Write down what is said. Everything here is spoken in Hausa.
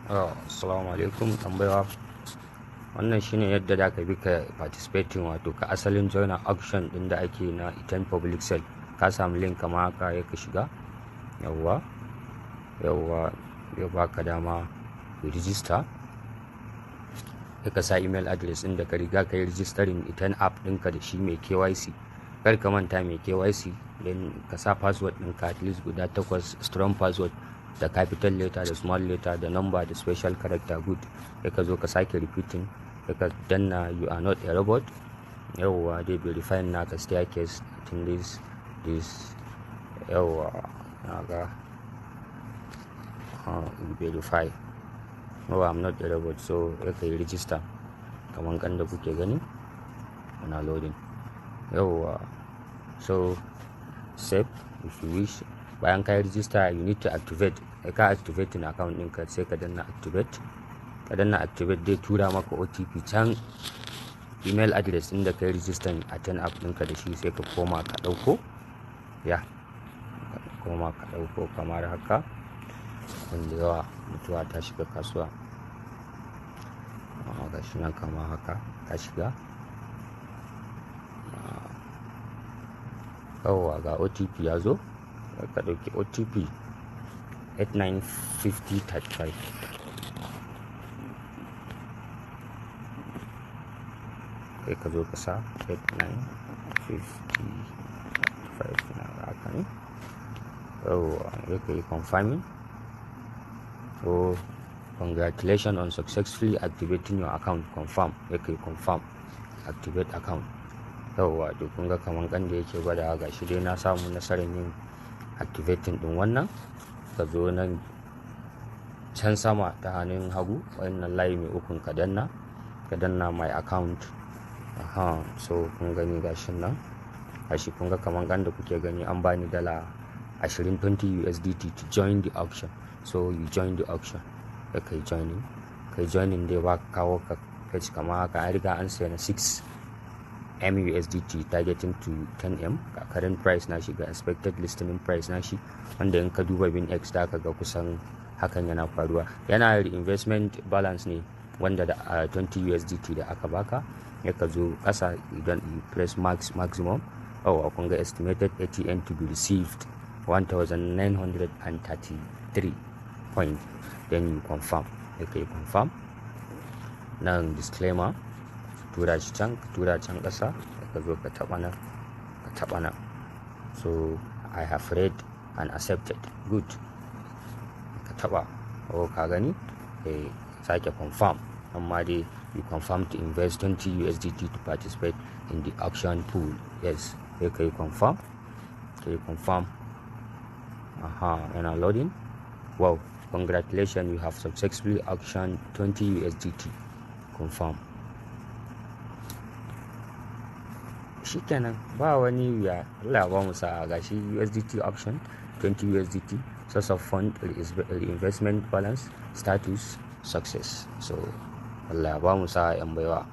Assalamu alaikum tambaya. Wannan shine yadda da ka bi ka participating, wato ka asalin joiner auction din da ake na Athene public sale. Ka samu link kama haka ya ka shiga, yawwa ya baka dama ka register, ya ka sa email address din da ka riga ka yi registering Athene app ɗinka da shi mai KYC. Kar ka manta mai KYC, then ka sa password ɗinka at least guda 8 strong password, da capital letter da small letter da number da special character good. Ya ka zo ka sake repeating, ya ka danna you are not a robot, yawwa dai verifying naka staircase in this yawwa naga verify, no I'm not a robot. So ya ka yi register kaman kan da kuke gani ana loading, yawwa. So save if you wish. Bayan ka yi register you need to activate. Ka activate na account ɗinka sai ka danna activate. Ka danna activate dai tura maka OTP can email address ɗin da ka yi register Athene app ɗinka da shi, sai ka koma ka ɗauko kamar haka. Wanda yawa mutuwa ta shiga kasuwa, ga shi nan kamar haka ka shiga, yawwa ga OTP ya zo. Ka ɗauki OTP 895035, sai ka zo ka sa 895035 na haka ne, yawwa ya ka yi confirming. So congratulations on successfully activating your account. Confirm, ya ka yi confirm activate account, yawwa. To kun ga kaman kan da yake gwada ga shi dai na samu nasarar yin activating din wannan. Ka zo nan can sama ta hannun hagu, wannan layi mai ukun ka danna my account. So kun gani gashin nan, gashi kun ga kaman kan da kuke gani an bani dala 20 USDT to join the auction. So you join the auction, ya kai joining dai ba kawo ka page kamar haka. An riga an saya na 6 M USDT targeting to 10M. Current price na shi ga expected listening price na shi, wanda in ka duba bin X da ka ga kusan hakan yana faruwa. Yana reinvestment balance ne wanda da 20 USDT da aka baka. Ya ka zo kasa idan you press maximum, kun ga estimated ATN to be received 1933 point, then you confirm. Ya ka yi confirm. Nan disclaimer tura can ƙasa, ka zo ka taɓa nan. So I have read and accepted, good. Ka taɓa, ka gani, sake confirm. Amma dai you confirm to invest 20 USDT to participate in the auction pool. Yes, sai ka yi confirm. Yana loading. Wow, congratulations, you have successfully auctioned 20 USDT. Confirm. Shikenan, ba wani wuya. Allah ba mu sa'a. Gashi USDT option 20 USDT, source of fund reinvestment balance, status success. So Allah ba mu sa'a yan baiwa.